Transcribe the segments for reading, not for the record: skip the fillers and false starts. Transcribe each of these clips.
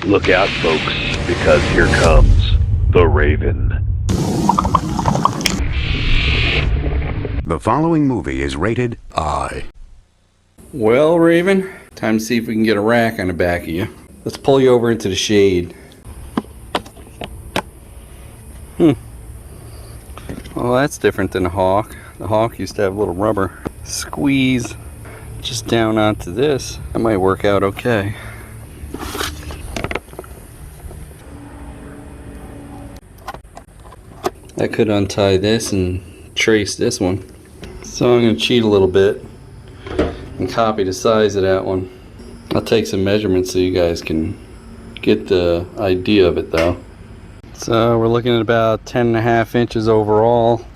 Look out, folks, because here comes the Raven. The following movie is rated I. Well, Raven, time to see if we can get a rack on the back of you. Let's pull you over into the shade. Well, that's different than the Hawk. The Hawk used to have a little rubber squeeze just down onto this. That might work out okay. I could untie this and trace this one. So I'm going to cheat a little bit and copy the size of that one. I'll take some measurements so you guys can get the idea of it though. So we're looking at about 10.5 inches overall.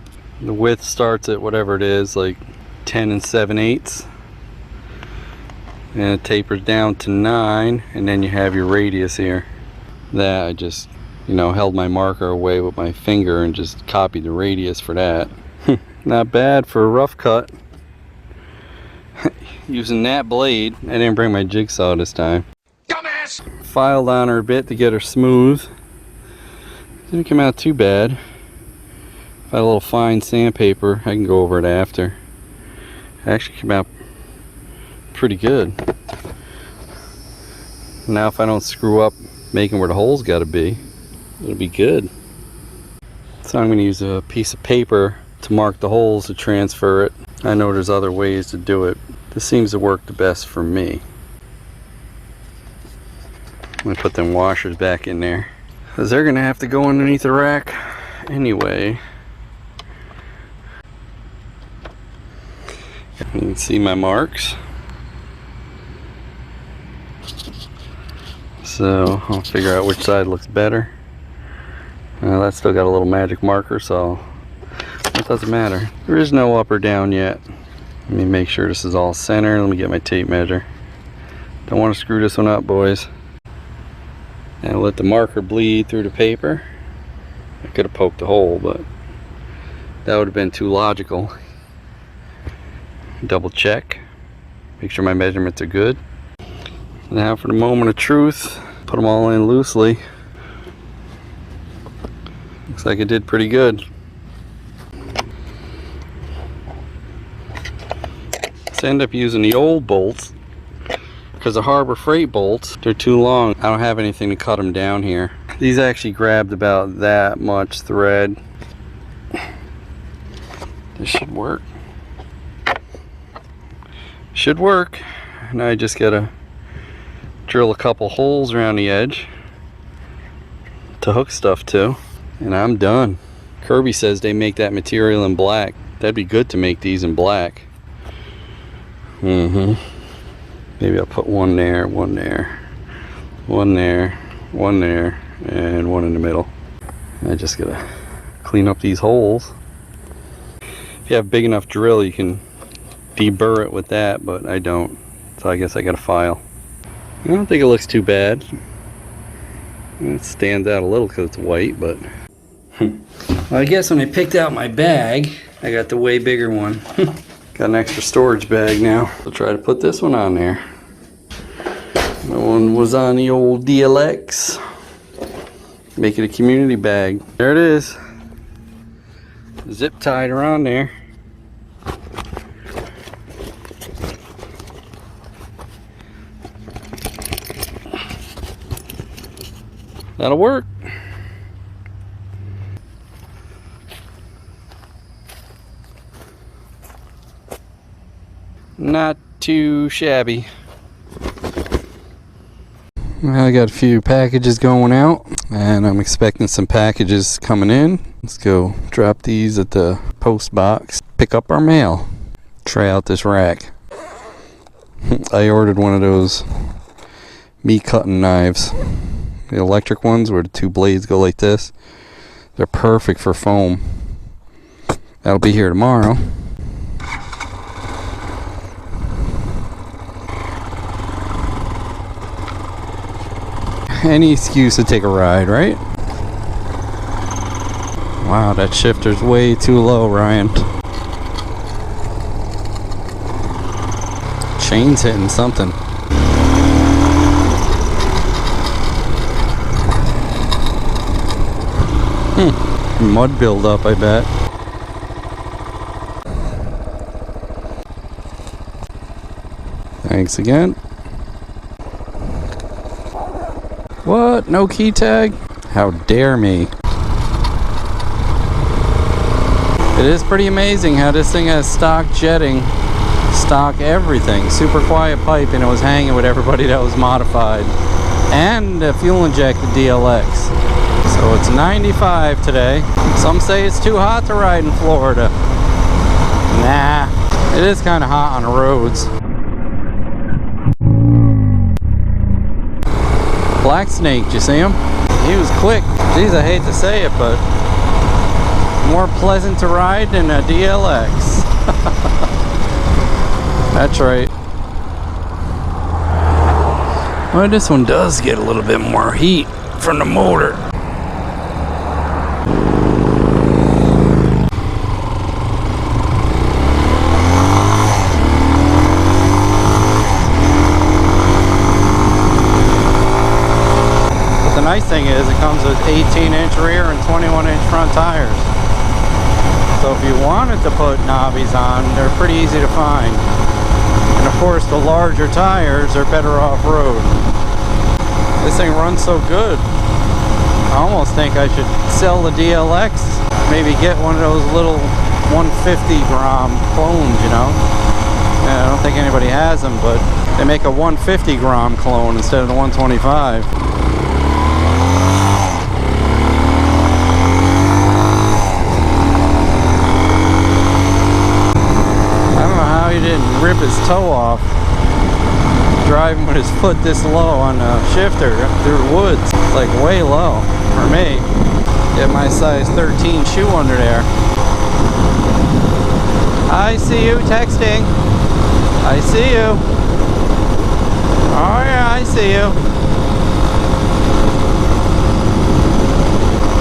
The width starts at whatever it is, like 10 7/8. And it tapers down to 9, and then you have your radius here. That I just, held my marker away with my finger and just copied the radius for that. Not bad for a rough cut. Using that blade. I didn't bring my jigsaw this time. Dumbass! Filed on her a bit to get her smooth. Didn't come out too bad. If I had a little fine sandpaper, I can go over it after. It actually came out pretty good. Now if I don't screw up making where the holes gotta be, it'll be good. So I'm gonna use a piece of paper to mark the holes to transfer it. I know there's other ways to do it. This seems to work the best for me. I'm gonna put them washers back in there, because they're gonna have to go underneath the rack anyway. You can see my marks. So I'll figure out which side looks better. That's still got a little magic marker, so it doesn't matter. There is no up or down yet. Let me make sure this is all center. Let me get my tape measure. Don't want to screw this one up, boys. And let the marker bleed through the paper. I could have poked a hole, but that would have been too logical. Double check. Make sure my measurements are good. Now for the moment of truth. Put them all in loosely. Looks like it did pretty good. Let's end up using the old bolts, because the Harbor Freight bolts, they're too long. I don't have anything to cut them down here. These actually grabbed about that much thread. This should work. Should work. Now I just gotta drill a couple holes around the edge to hook stuff to, and I'm done. Kirby says they make that material in black. That'd be good to make these in black. Maybe I'll put one there, one there, one there, one there, and one in the middle. I just gotta clean up these holes. If you have a big enough drill, you can deburr it with that, but I don't. So I guess I got a file. I don't think it looks too bad. It stands out a little because it's white, but well, I guess when I picked out my bag, I got the way bigger one. Got an extra storage bag now. I'll try to put this one on there. That one was on the old DLX. Make it a community bag. There it is. Zip tied around there. That'll work. Not too shabby. I got a few packages going out, and I'm expecting some packages coming in. Let's go drop these at the post box. Pick up our mail. Try out this rack. I ordered one of those meat cutting knives. The electric ones where the two blades go like this. They're perfect for foam. That'll be here tomorrow. Any excuse to take a ride, right? Wow, that shifter's way too low, Ryan. Chain's hitting something. Mud buildup, I bet. Thanks again. What? No key tag? How dare me. It is pretty amazing how this thing has stock jetting, stock everything. Super quiet pipe, and it was hanging with everybody that was modified. And a fuel injected DLX. So it's 95 today. Some say it's too hot to ride in Florida. Nah, it is kind of hot on the roads. Black Snake, did you see him? He was quick. Geez, I hate to say it, but more pleasant to ride than a DLX. That's right. Well, this one does get a little bit more heat from the motor. But the nice thing is it comes with 18-inch rear and 21-inch front tires. So if you wanted to put knobbies on, they're pretty easy to find. And of course, the larger tires are better off-road. This thing runs so good. I almost think I should sell the DLX. Maybe get one of those little 150 gram clones, you know. And I don't think anybody has them, but they make a 150 gram clone instead of the 125. He didn't rip his toe off driving with his foot this low on a shifter through the woods. Like way low for me. Get my size 13 shoe under there. I see you texting. I see you. Oh yeah, I see you.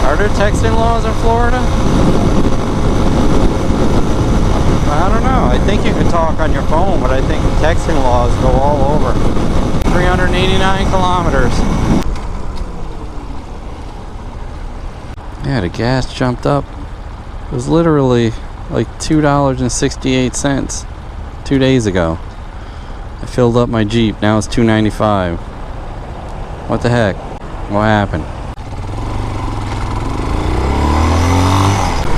Are there texting laws in Florida? I don't know. I think you can talk on your phone, but I think texting laws go all over. 389 kilometers. Yeah, the gas jumped up. It was literally like $2.68 2 days ago. I filled up my Jeep. Now it's $2.95. What the heck? What happened?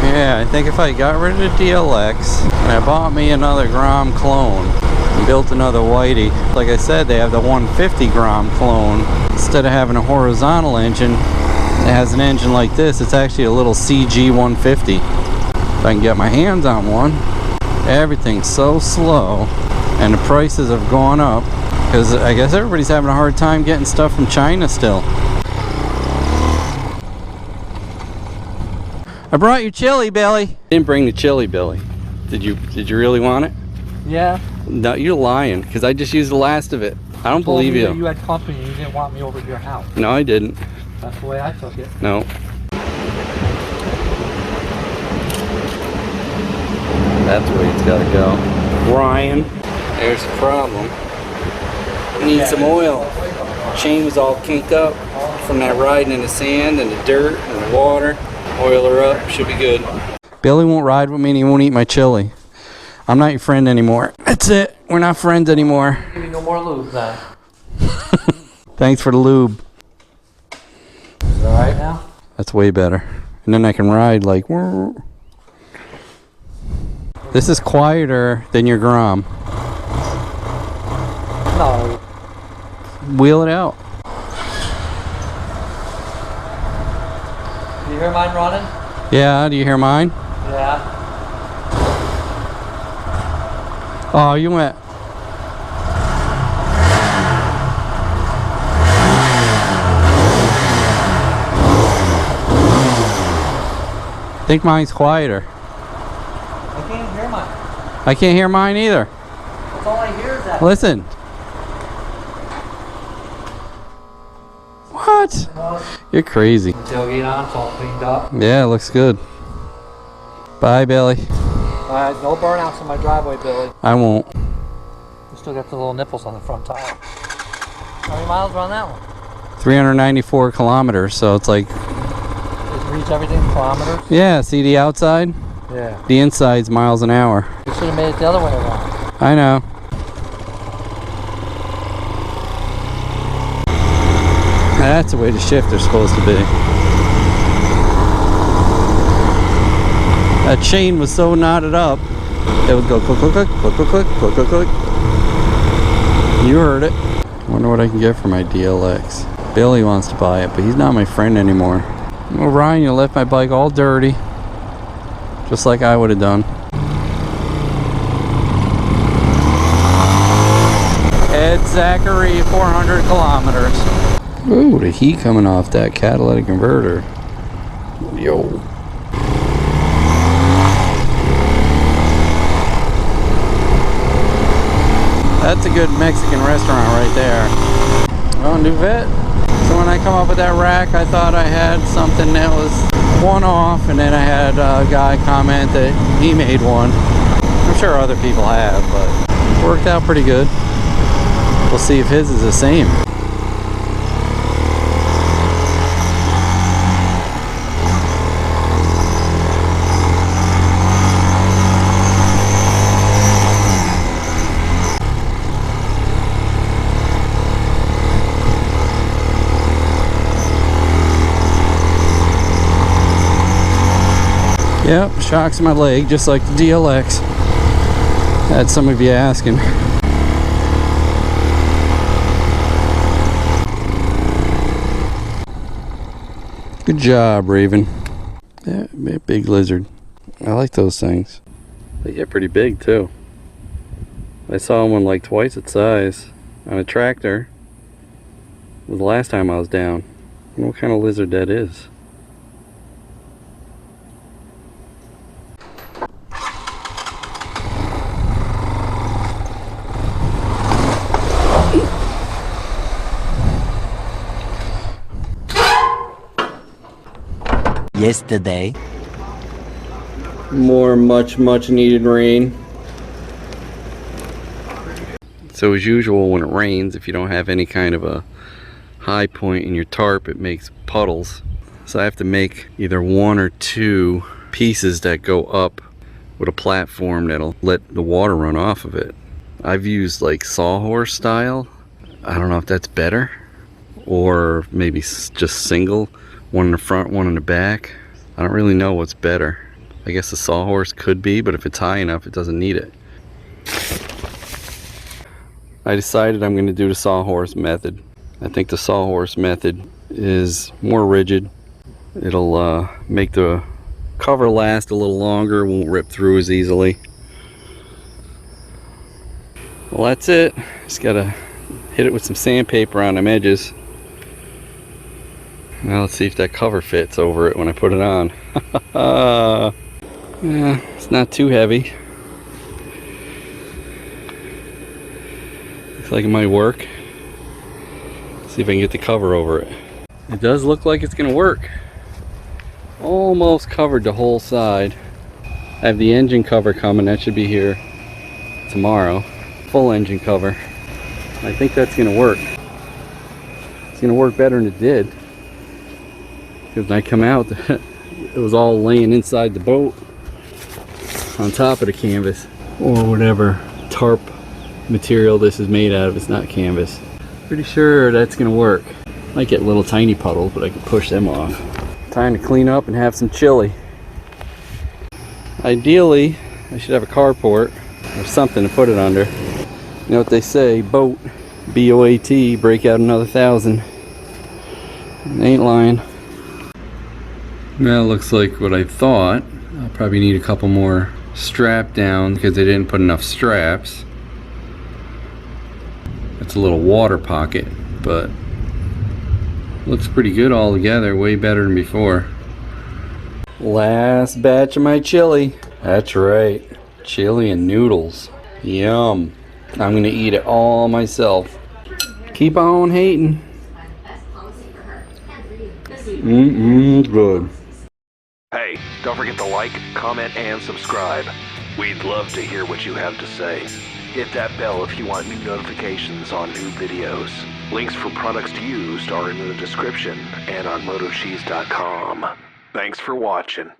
Yeah, I think if I got rid of the DLX and I bought me another Grom clone and built another Whitey, like I said, they have the 150 Grom clone. Instead of having a horizontal engine, it has an engine like this. It's actually a little CG 150. If I can get my hands on one. Everything's so slow, and the prices have gone up because I guess everybody's having a hard time getting stuff from China still. I brought you chili, Billy. Didn't bring the chili, Billy. Did you really want it? Yeah. No, you're lying, because I just used the last of it. I don't believe you. You had company and you didn't want me over at your house. No, I didn't. That's the way I took it. No. That's the way it's got to go. Ryan, there's the problem. Need some oil. Chain was all kinked up from that riding in the sand and the dirt and the water. Oil her up, should be good. Billy won't ride with me and he won't eat my chili. I'm not your friend anymore. That's it. We're not friends anymore. Give me no more lube then. Thanks for the lube. Is it alright now? That's way better. And then I can ride like... This is quieter than your Grom. No. Wheel it out. Do you hear mine running? Yeah, do you hear mine? Yeah. Oh, you went... I think mine's quieter. I can't hear mine. I can't hear mine either. That's all I hear is that. Listen. What? You're crazy. Tailgate on, it's all cleaned up. Yeah, it looks good. Bye, Billy. Alright, no burnouts on my driveway, Billy. I won't. You still got the little nipples on the front tire. How many miles are on that one? 394 kilometers, so it's like... It's reach everything in kilometers? Yeah, see the outside? Yeah. The inside's miles an hour. You should have made it the other way around. I know. That's the way the shifter's supposed to be. That chain was so knotted up, it would go click, click, click, click, click, click, click, click, click. You heard it. Wonder what I can get for my DLX. Billy wants to buy it, but he's not my friend anymore. Well, Ryan, you left my bike all dirty. Just like I would have done. Ed Zachary, 400 kilometers. Ooh, the heat coming off that catalytic converter. Yo. That's a good Mexican restaurant right there. Oh, new vet. So when I come up with that rack, I thought I had something that was one-off, and then I had a guy comment that he made one. I'm sure other people have, but it worked out pretty good. We'll see if his is the same. Yep, shocks in my leg, just like the DLX. Had some of you asking. Good job, Raven. Yeah, big lizard. I like those things. They get pretty big too. I saw one like twice its size on a tractor. It was the last time I was down. I don't know what kind of lizard that is. Yesterday. More much needed rain. So as usual, when it rains, if you don't have any kind of a high point in your tarp, it makes puddles. So I have to make either one or two pieces that go up with a platform that'll let the water run off of it. I've used like sawhorse style. I don't know if that's better, or maybe just single. One in the front, one in the back. I don't really know what's better. I guess the sawhorse could be, but if it's high enough, it doesn't need it. I decided I'm going to do the sawhorse method. I think the sawhorse method is more rigid. It'll make the cover last a little longer, won't rip through as easily. Well, that's it. Just gotta hit it with some sandpaper on them edges. Now let's see if that cover fits over it when I put it on. Yeah, it's not too heavy. Looks like it might work. See if I can get the cover over it. It does look like it's gonna work. Almost covered the whole side. I have the engine cover coming. That should be here tomorrow. Full engine cover. I think that's gonna work. It's gonna work better than it did. Because when I come out, it was all laying inside the boat on top of the canvas, or whatever tarp material this is made out of. It's not canvas. Pretty sure that's gonna work. Might get little tiny puddles, but I can push them off. Time to clean up and have some chili. Ideally, I should have a carport or something to put it under. You know what they say, boat, B-O-A-T, break out another 1,000. It ain't lying. Well, it looks like what I thought. I'll probably need a couple more strap down because they didn't put enough straps. It's a little water pocket, but looks pretty good all together, way better than before. Last batch of my chili. That's right, chili and noodles. Yum. I'm gonna eat it all myself. Keep on hating. Good. Hey, don't forget to like, comment, and subscribe. We'd love to hear what you have to say. Hit that bell if you want new notifications on new videos. Links for products used are in the description and on MotoCheez.com. Thanks for watching.